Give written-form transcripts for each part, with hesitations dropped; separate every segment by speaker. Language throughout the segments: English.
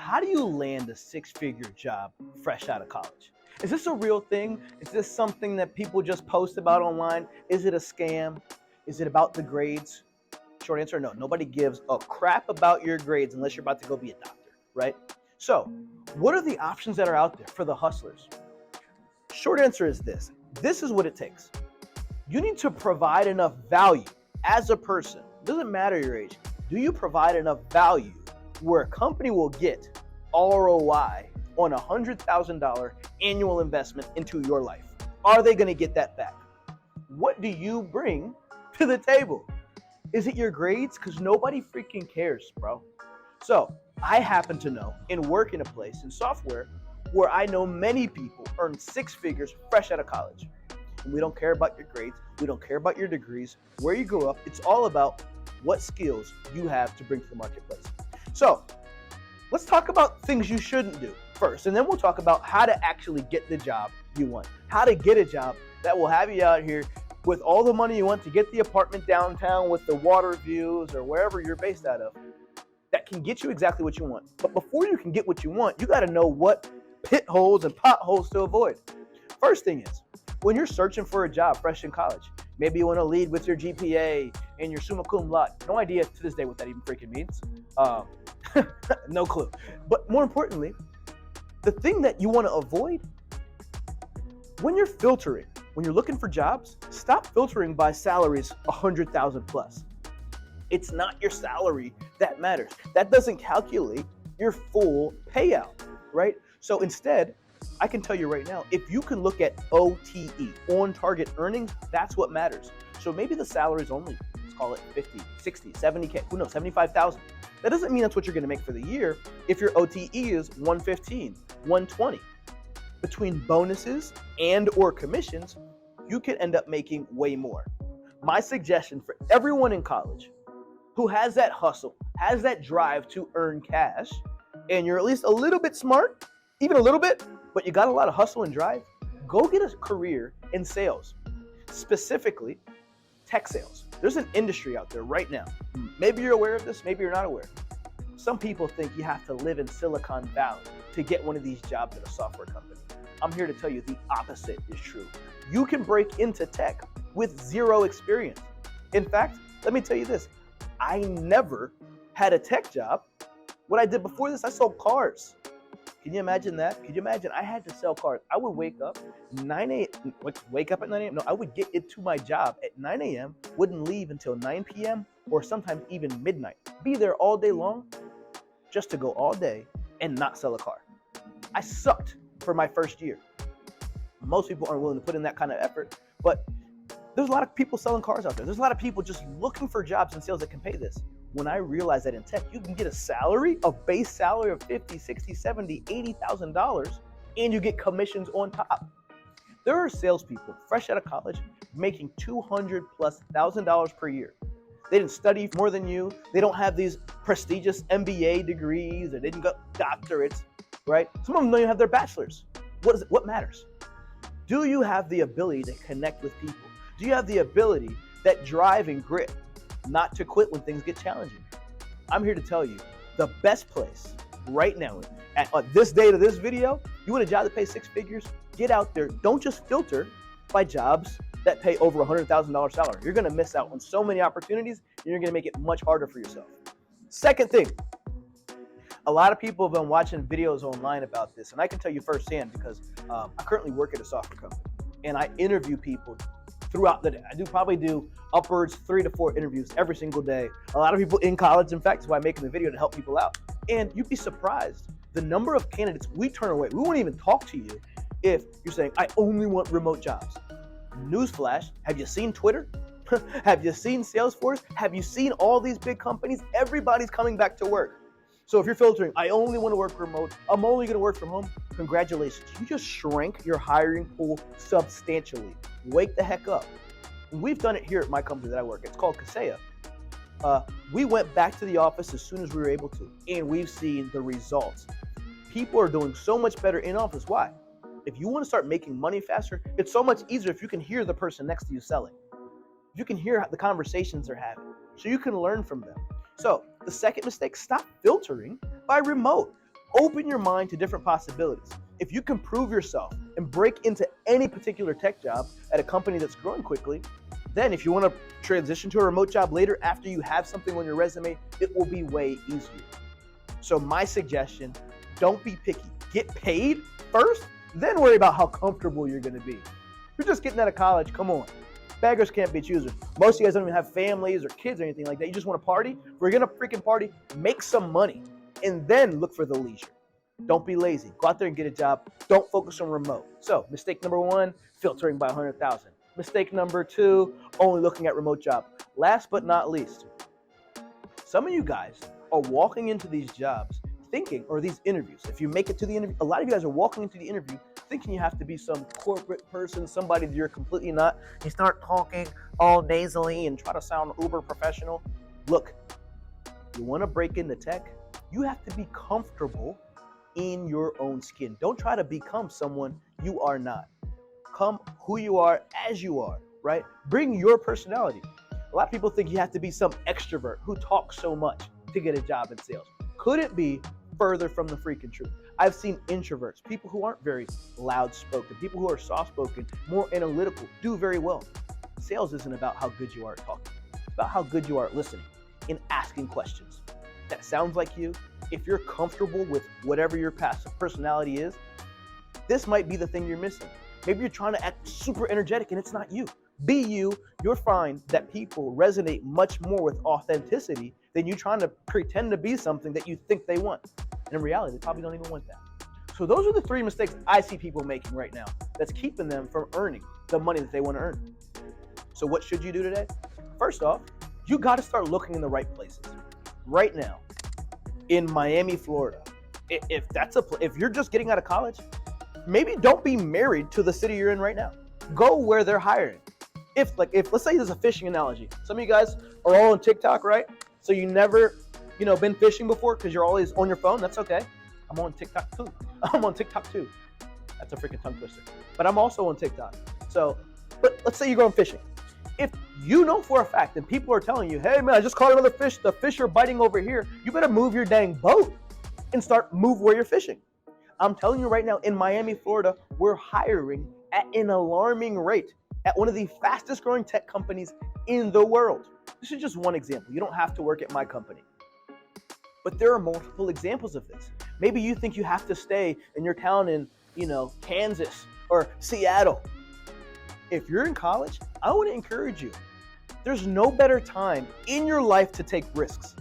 Speaker 1: how do you land a six-figure job fresh out of college? Is this a real thing? Is this something that people just post about online? Is it a scam? Is it about the grades? Short answer, no. Nobody gives a crap about your grades unless you're about to go be a doctor, right? So, what are the options that are out there for the hustlers? Short answer is this. This is what it takes. You need to provide enough value as a person. It doesn't matter your age. Do you provide enough value where a company will get ROI on a $100,000 annual investment into your life? Are they going to get that back? What do you bring to the table? Is it your grades? Because nobody freaking cares, bro. So I happen to know and work in a place in software where I know many people earn six figures fresh out of college. And we don't care about your grades. We don't care about your degrees, where you grew up. It's all about what skills you have to bring to the marketplace. So let's talk about things you shouldn't do first, and then we'll talk about how to actually get the job you want. How to get a job that will have you out here with all the money you want to get the apartment downtown with the water views or wherever you're based out of that can get you exactly what you want. But before you can get what you want, you got to know what pit holes and potholes to avoid. First thing is, when you're searching for a job fresh in college, maybe you want to lead with your GPA and your summa cum laude. No idea to this day what that even freaking means. No clue. But more importantly, the thing that you want to avoid, when you're filtering, when you're looking for jobs, stop filtering by salaries 100,000 plus. It's not your salary that matters. That doesn't calculate your full payout, right? So instead, I can tell you right now, if you can look at OTE, on target earnings, that's what matters. So maybe the salary is only, let's call it 50, 60, 70K, who knows, 75,000. That doesn't mean that's what you're going to make for the year if your OTE is 115, 120. Between bonuses and or commissions, you can end up making way more. My suggestion for everyone in college who has that hustle, has that drive to earn cash, and you're at least a little bit smart, even a little bit, but you got a lot of hustle and drive, go get a career in sales, specifically tech sales. There's an industry out there right now. Maybe you're aware of this, maybe you're not aware. Some people think you have to live in Silicon Valley to get one of these jobs at a software company. I'm here to tell you the opposite is true. You can break into tech with zero experience. In fact, let me tell you this. I never had a tech job. What I did before this, I sold cars. Can you imagine that? Can you imagine? I had to sell cars. I would wake up 9 a.m. Wake up at 9 a.m.? No, I would get into my job at 9 a.m., wouldn't leave until 9 p.m. or sometimes even midnight. Be there all day long just to go all day and not sell a car. I sucked for my first year. Most people aren't willing to put in that kind of effort, but there's a lot of people selling cars out there. There's a lot of people just looking for jobs in sales that can pay this. When I realized that in tech, you can get a salary, a base salary of $50, $60, $70, $80,000, and you get commissions on top. There are salespeople fresh out of college making $200,000+ per year. They didn't study more than you. They don't have these prestigious MBA degrees, or they didn't got doctorates, right? Some of them don't even have their bachelors. What matters? Do you have the ability to connect with people? Do you have the ability, that drive and grit, not to quit when things get challenging? I'm here to tell you, the best place right now, at this date of this video, you want a job that pays six figures? Get out there. Don't just filter by jobs that pay over $100,000 salary. You're going to miss out on so many opportunities, and you're going to make it much harder for yourself. Second thing, a lot of people have been watching videos online about this, and I can tell you firsthand because I currently work at a software company, and I interview people throughout the day. I probably do upwards 3 to 4 interviews every single day. A lot of people in college, in fact, is why I'm making the video to help people out. And you'd be surprised the number of candidates we turn away. We won't even talk to you if you're saying, I only want remote jobs. Newsflash, have you seen Twitter? Have you seen Salesforce? Have you seen all these big companies? Everybody's coming back to work. So if you're filtering, I only want to work remote, I'm only going to work from home, congratulations. You just shrank your hiring pool substantially. Wake the heck up. And we've done it here at my company that I work at. It's called Kaseya. We went back to the office as soon as we were able to, and we've seen the results. People are doing so much better in office. Why? If you want to start making money faster, it's so much easier if you can hear the person next to you selling. If you can hear the conversations they're having, so you can learn from them. So the second mistake, stop filtering by remote. Open your mind to different possibilities. If you can prove yourself and break into any particular tech job at a company that's growing quickly, then if you want to transition to a remote job later after you have something on your resume, it will be way easier. So my suggestion, don't be picky. Get paid first, then worry about how comfortable you're going to be. You're just getting out of college, come on. Beggars can't be choosers. Most of you guys don't even have families or kids or anything like that. You just want to party? If we're going to freaking party, make some money and then look for the leisure. Don't be lazy. Go out there and get a job. Don't focus on remote. So mistake number 1, filtering by 100,000. Mistake number 2, only looking at remote job. Last but not least, some of you guys are walking into these jobs thinking, or these interviews, if you make it to the interview, a lot of you guys are walking into the interview thinking you have to be some corporate person, somebody that you're completely not. You start talking all nasally and try to sound uber professional. Look, you want to break into tech, you have to be comfortable in your own skin. Don't try to become someone you are not. Come who you are as you are, right? Bring your personality. A lot of people think you have to be some extrovert who talks so much to get a job in sales. Couldn't be further from the freaking truth. I've seen introverts, people who aren't very loud spoken, people who are soft spoken, more analytical, do very well. Sales isn't about how good you are at talking. It's about how good you are at listening and asking questions. That sounds like you. If you're comfortable with whatever your personality is, this might be the thing you're missing. Maybe you're trying to act super energetic and it's not you. Be you. You'll find that people resonate much more with authenticity than you trying to pretend to be something that you think they want. And in reality, they probably don't even want that. So those are the 3 mistakes I see people making right now that's keeping them from earning the money that they want to earn. So what should you do today? First off, you got to start looking in the right places. Right now, in Miami, Florida, if you're just getting out of college, maybe don't be married to the city you're in right now. Go where they're hiring. If let's say there's a fishing analogy. Some of you guys are all on TikTok, right? So you never, been fishing before because you're always on your phone. That's okay. I'm on TikTok too. That's a freaking tongue twister. But I'm also on TikTok. But let's say you're going fishing. If you know for a fact and people are telling you, hey man, I just caught another fish. The fish are biting over here. You better move your dang boat and move where you're fishing. I'm telling you right now, in Miami, Florida, we're hiring at an alarming rate at one of the fastest growing tech companies in the world. This is just one example. You don't have to work at my company. But there are multiple examples of this. Maybe you think you have to stay in your town in, Kansas or Seattle. If you're in college, I want to encourage you. There's no better time in your life to take risks.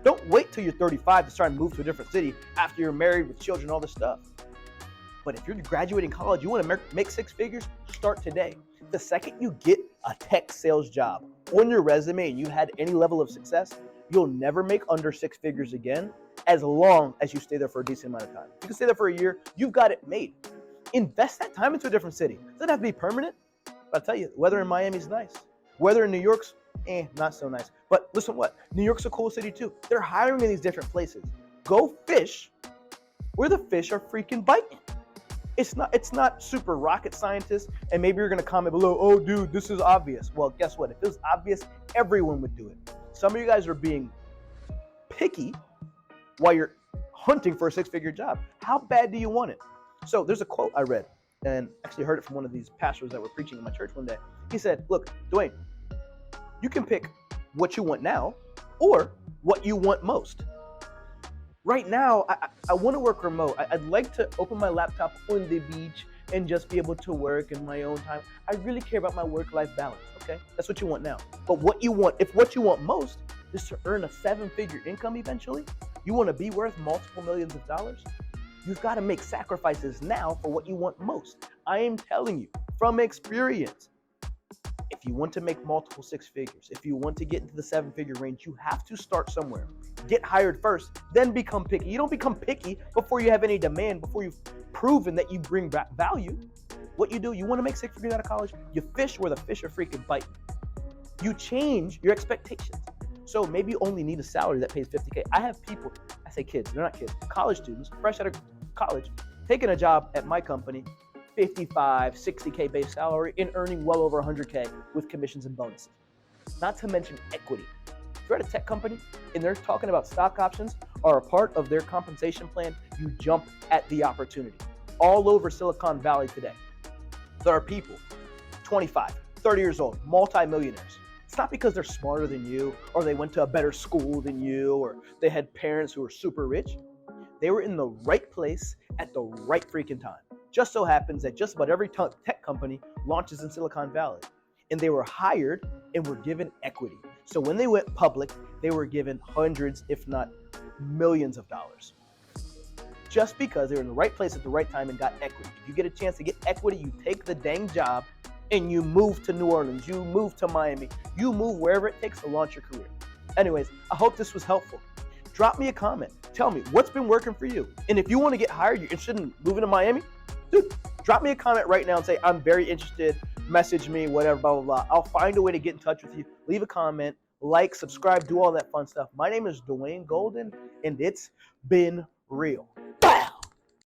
Speaker 1: Don't wait till you're 35 to start and move to a different city after you're married with children, all this stuff. But if you're graduating college, you want to make 6 figures, start today. The second you get a tech sales job on your resume and you had any level of success, you'll never make under 6 figures again as long as you stay there for a decent amount of time. You can stay there for a year, you've got it made. Invest that time into a different city. It doesn't have to be permanent. But I'll tell you, weather in Miami is nice. Weather in New York's, not so nice. But listen what, New York's a cool city too. They're hiring in these different places. Go fish where the fish are freaking biting. It's not super rocket scientist, and maybe you're gonna comment below, oh dude, this is obvious. Well, guess what? If it was obvious, everyone would do it. Some of you guys are being picky while you're hunting for a 6-figure job. How bad do you want it? So there's a quote I read, and actually heard it from one of these pastors that were preaching in my church one day. He said, look, Dwayne, you can pick what you want now or what you want most. Right now, I want to work remote. I'd like to open my laptop on the beach and just be able to work in my own time. I really care about my work-life balance, okay? That's what you want now. But what you want most is to earn a 7-figure income eventually, you want to be worth multiple millions of dollars, you've got to make sacrifices now for what you want most. I am telling you from experience, if you want to make multiple 6 figures, if you want to get into the 7-figure range, you have to start somewhere. Get hired first, then become picky. You don't become picky before you have any demand, before you've proven that you bring back value. What you do, you want to make 6 figures out of college, you fish where the fish are freaking biting. You change your expectations. So maybe you only need a salary that pays $50K. I have people, I say kids, they're not kids, college students, fresh out of college, taking a job at my company, 55, 60K base salary, and earning well over 100K with commissions and bonuses. Not to mention equity. If you're at a tech company and they're talking about stock options, are a part of their compensation plan, you jump at the opportunity. All over Silicon Valley today, there are people 25, 30 years old, multimillionaires. It's not because they're smarter than you, or they went to a better school than you, or they had parents who were super rich. They were in the right place at the right freaking time. Just so happens that just about every tech company launches in Silicon Valley. And they were hired and were given equity. So when they went public, they were given hundreds, if not millions of dollars. Just because they were in the right place at the right time and got equity. If you get a chance to get equity, you take the dang job and you move to New Orleans, you move to Miami, you move wherever it takes to launch your career. Anyways, I hope this was helpful. Drop me a comment. Tell me what's been working for you. And if you want to get hired, you're interested in moving to Miami, dude, drop me a comment right now and say, I'm very interested, message me, whatever, blah, blah, blah. I'll find a way to get in touch with you. Leave a comment, like, subscribe, do all that fun stuff. My name is Dwayne Golden, and it's been real. Wow.